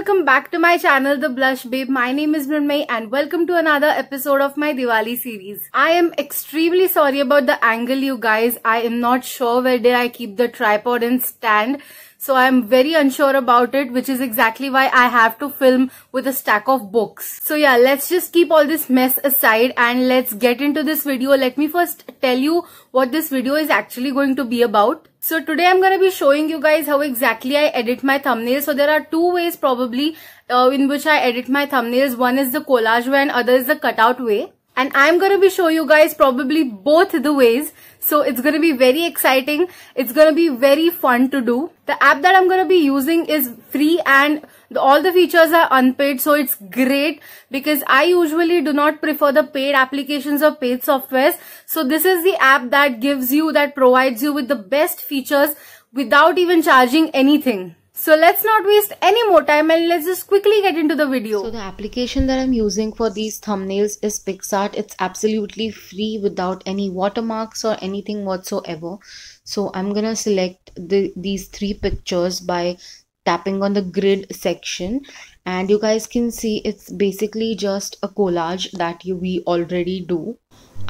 welcome back to my channel The Blush Babe. My name is Mrunmayee and welcome to another episode of my Diwali series. I am extremely sorry about the angle, you guys. I am not sure where did I keep the tripod and stand. So I am very unsure about it, which is exactly why I have to film with a stack of books. So yeah, let's just keep all this mess aside and let's get into this video. Let me first tell you what this video is actually going to be about. So today I'm going to be showing you guys how exactly I edit my thumbnails. So there are two ways probably in which I edit my thumbnails. One is the collage way and other is the cutout way. And I'm going to be showing you guys probably both the ways. So it's going to be very exciting. It's going to be very fun to do. The app that I'm going to be using is free and all the features are unpaid. So it's great because I usually do not prefer the paid applications or paid softwares. So this is the app that provides you with the best features without even charging anything. So let's not waste any more time and let's just quickly get into the video. So the application that I'm using for these thumbnails is PicsArt. It's absolutely free without any watermarks or anything whatsoever. So I'm gonna select these three pictures by tapping on the grid section, and you guys can see it's basically just a collage that we already do.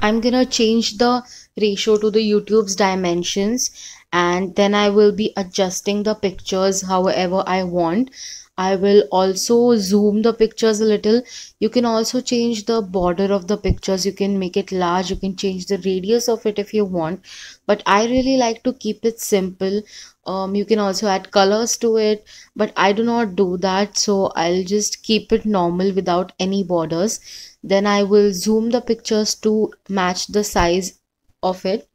I'm gonna change the ratio to the YouTube's dimensions, and then I will be adjusting the pictures however I want. I will also zoom the pictures a little. You can also change the border of the pictures. You can make it large. You can change the radius of it if you want. But I really like to keep it simple. You can also add colors to it. But I do not do that. So I'll just keep it normal without any borders. Then I will zoom the pictures to match the size of it.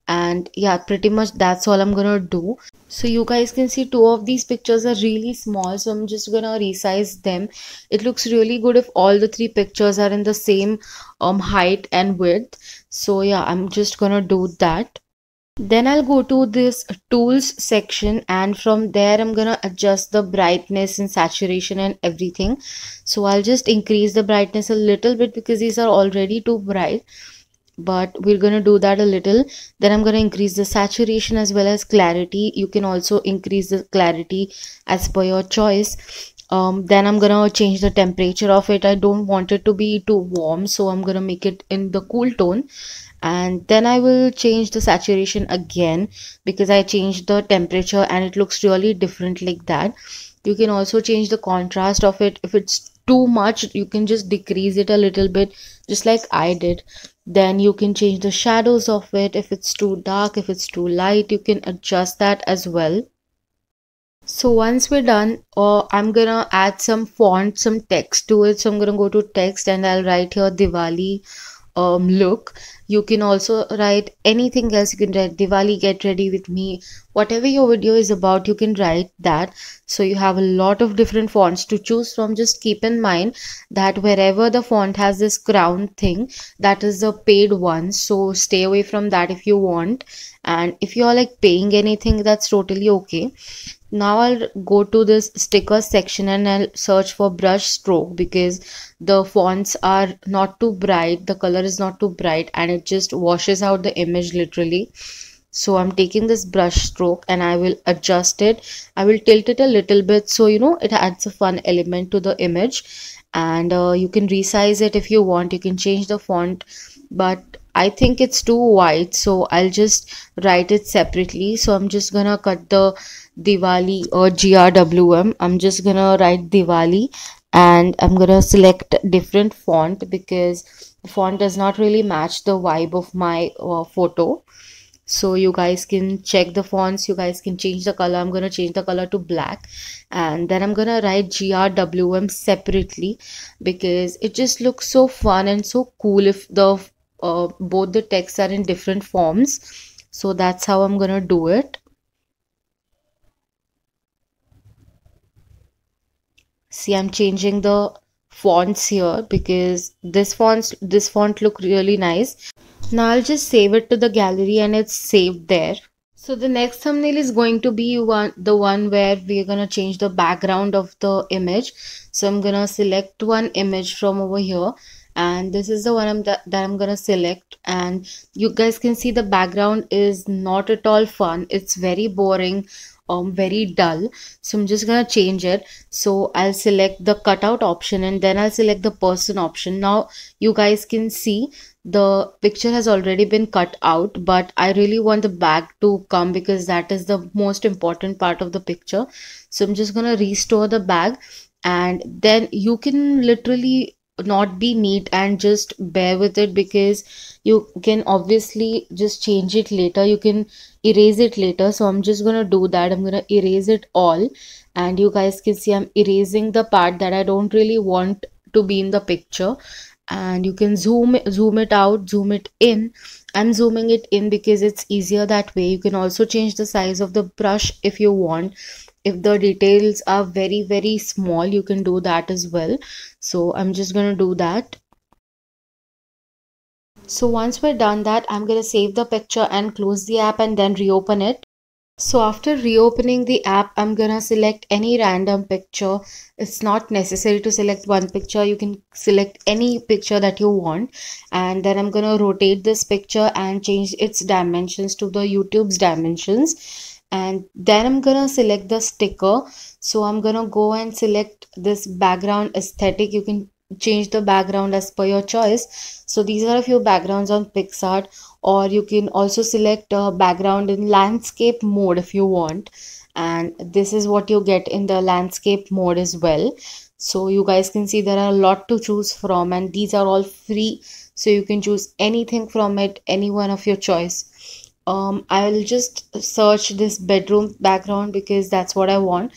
And yeah, pretty much that's all I'm gonna do. So you guys can see two of these pictures are really small, so I'm just gonna resize them. It looks really good if all the three pictures are in the same height and width. So yeah, I'm just gonna do that. Then I'll go to this tools section, and from there I'm gonna adjust the brightness and saturation and everything. So I'll just increase the brightness a little bit because these are already too bright, but we're going to do that a little. Then I'm going to increase the saturation as well as clarity. You can also increase the clarity as per your choice. Then I'm going to change the temperature of it. I don't want it to be too warm, so I'm going to make it in the cool tone. And then I will change the saturation again because I changed the temperature and it looks really different like that. You can also change the contrast of it. If it's too much, you can just decrease it a little bit, just like I did. Then you can change the shadows of it. If it's too dark, if it's too light, you can adjust that as well. So once we're done, I'm gonna add some font, some text to it. So I'm gonna go to text and I'll write here Diwali look. You can also write anything else. You can write Diwali get ready with me. Whatever your video is about, you can write that. So you have a lot of different fonts to choose from. Just keep in mind that wherever the font has this crown thing, that is the paid one, so stay away from that if you want. And if you are like paying anything, that's totally okay. Now I'll go to this stickers section and I'll search for brush stroke because the fonts are not too bright, the color is not too bright, and it just washes out the image literally. So I'm taking this brush stroke and I will adjust it. I will tilt it a little bit so you know it adds a fun element to the image. And you can resize it if you want. You can change the font, but I think it's too wide, so I'll just write it separately. So I'm just gonna cut the Diwali or GRWM. I'm just gonna write Diwali and I'm gonna select different font because the font does not really match the vibe of my photo. So you guys can check the fonts. You guys can change the color. I'm gonna change the color to black, and then I'm gonna write GRWM separately because it just looks so fun and so cool if the both the texts are in different forms. So that's how I'm gonna do it. See, I'm changing the fonts here because this font look really nice. Now I'll just save it to the gallery and it's saved there. So the next thumbnail is going to be the one where we're gonna change the background of the image. So I'm gonna select one image from over here, and this is the one that I'm gonna select. And you guys can see the background is not at all fun. It's very boring. very dull. So I'm just gonna change it. So I'll select the cutout option and then I'll select the person option. Now you guys can see the picture has already been cut out, but I really want the back to come because that is the most important part of the picture. So I'm just gonna restore the bag, and then you can literally not be neat and just bear with it because you can obviously just change it later. You can erase it later. So I'm just gonna do that. I'm gonna erase it all, and you guys can see I'm erasing the part that I don't really want to be in the picture. And you can zoom it out, zoom it in. I'm zooming it in because it's easier that way. You can also change the size of the brush if you want. If the details are very small, you can do that as well. So I'm just gonna do that. So once we're done that, I'm gonna save the picture and close the app and then reopen it. So after reopening the app, I'm gonna select any random picture. It's not necessary to select one picture. You can select any picture that you want. And then I'm gonna rotate this picture and change its dimensions to the YouTube's dimensions. And then I'm gonna select the sticker. So I'm gonna go and select this background aesthetic. You can change the background as per your choice. So these are a few backgrounds on PicsArt, or you can also select a background in landscape mode if you want, and this is what you get in the landscape mode as well. So you guys can see there are a lot to choose from, and these are all free, so you can choose anything from it, any one of your choice. I'll just search this bedroom background because that's what I want,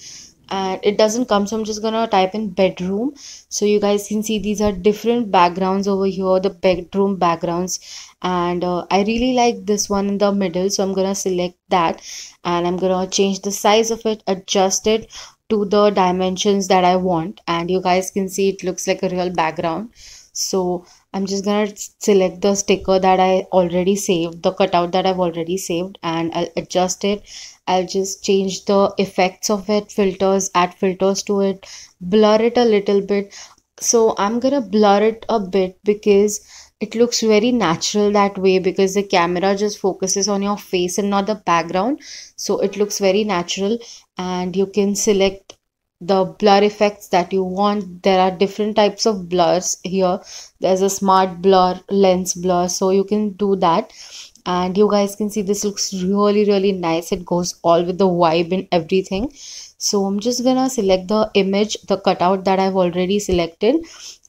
and it doesn't come, so I'm just gonna type in bedroom. So you guys can see these are different backgrounds over here, the bedroom backgrounds, and I really like this one in the middle, so I'm gonna select that, and I'm gonna change the size of it, adjust it to the dimensions that I want, and you guys can see it looks like a real background. So I'm just gonna select the sticker that I already saved, the cutout that I've already saved, and I'll adjust it. I'll just change the effects of it, filters, add filters to it, blur it a little bit. So I'm gonna blur it a bit because it looks very natural that way, because the camera just focuses on your face and not the background. So it looks very natural, and you can select the blur effects that you want. There are different types of blurs here. There's a smart blur, lens blur, so you can do that. And you guys can see this looks really nice. It goes all with the vibe and everything. So I'm just gonna select the image, the cutout that I've already selected,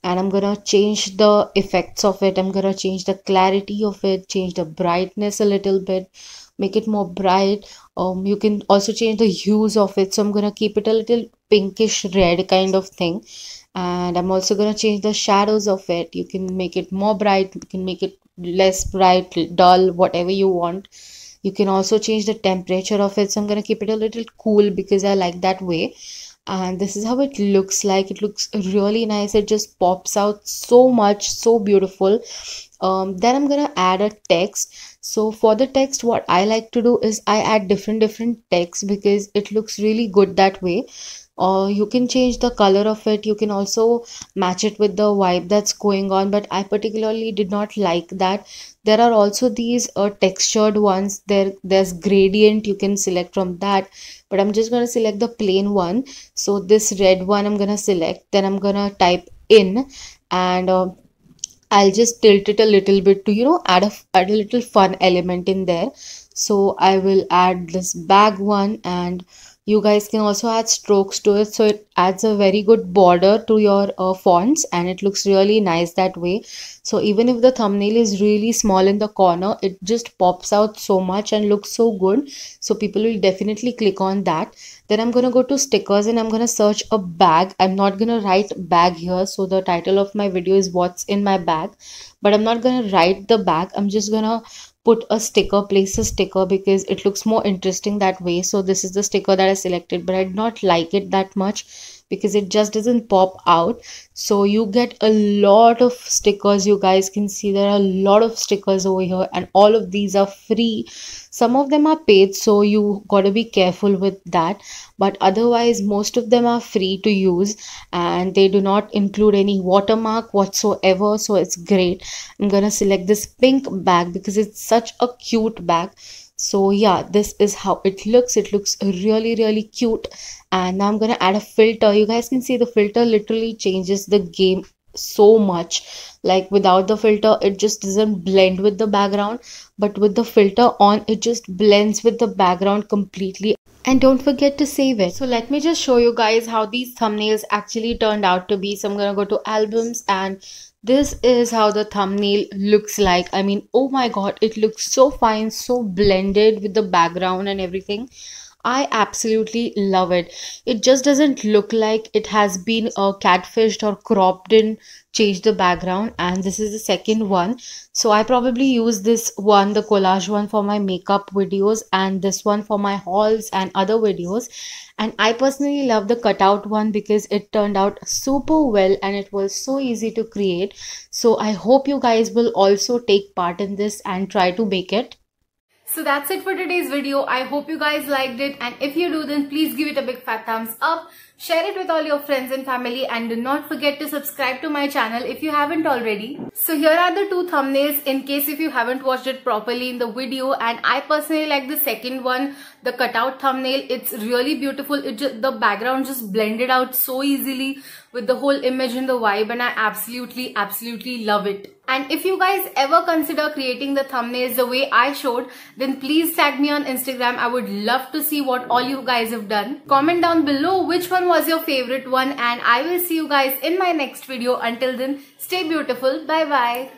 and I'm gonna change the effects of it. I'm gonna change the clarity of it, change the brightness a little bit, make it more bright. You can also change the hues of it, so I'm gonna keep it a little pinkish red kind of thing. And I'm also gonna change the shadows of it. You can make it more bright, you can make it less bright, dull, whatever you want. You can also change the temperature of it, so I'm gonna keep it a little cool because I like that way. And this is how it looks like. It looks really nice. It just pops out so much, so beautiful. Then I'm gonna add a text. So for the text, what I like to do is I add different text because it looks really good that way. Or you can change the color of it. You can also match it with the vibe that's going on, but I particularly did not like that. There are also these textured ones. There's gradient, you can select from that, but I'm just going to select the plain one. So this red one I'm going to select, then I'm going to type in, and I'll just tilt it a little bit to, add a little fun element in there. So I will add this bag one, and you guys can also add strokes to it, so it adds a very good border to your fonts, and it looks really nice that way. So even if the thumbnail is really small in the corner, it just pops out so much and looks so good, so people will definitely click on that. Then I'm gonna go to stickers and I'm gonna search a bag. I'm not gonna write bag here, so the title of my video is what's in my bag, but I'm not gonna write the bag. I'm just gonna put a sticker, place a sticker, because it looks more interesting that way. So this is the sticker that I selected, but I did not like it that much because it just doesn't pop out. So you get a lot of stickers. You guys can see there are a lot of stickers over here, and all of these are free. Some of them are paid, so you gotta be careful with that, but otherwise most of them are free to use, and they do not include any watermark whatsoever, so it's great. I'm gonna select this pink bag because it's such a cute bag. So yeah, this is how it looks. It looks really cute. And now I'm gonna add a filter. You guys can see the filter literally changes the game so much. Like without the filter, it just doesn't blend with the background, but with the filter on, it just blends with the background completely. And don't forget to save it. So let me just show you guys how these thumbnails actually turned out to be. So I'm gonna go to albums, and this is how the thumbnail looks like. I mean, oh my god, it looks so fine, so blended with the background and everything. I absolutely love it. It just doesn't look like it has been catfished or cropped in, changed the background. And this is the second one. So I probably use this one, the collage one, for my makeup videos, and this one for my hauls and other videos. And I personally love the cutout one because it turned out super well and it was so easy to create. So I hope you guys will also take part in this and try to make it. So that's it for today's video. I hope you guys liked it, and if you do, then please give it a big fat thumbs up. Share it with all your friends and family, and do not forget to subscribe to my channel if you haven't already. So here are the two thumbnails in case if you haven't watched it properly in the video, and I personally like the second one, the cutout thumbnail. It's really beautiful. The background just blended out so easily with the whole image and the vibe, and I absolutely love it. And if you guys ever consider creating the thumbnails the way I showed, then please tag me on Instagram. I would love to see what all you guys have done. Comment down below which one was your favorite one, and I will see you guys in my next video. Until then, stay beautiful. Bye bye.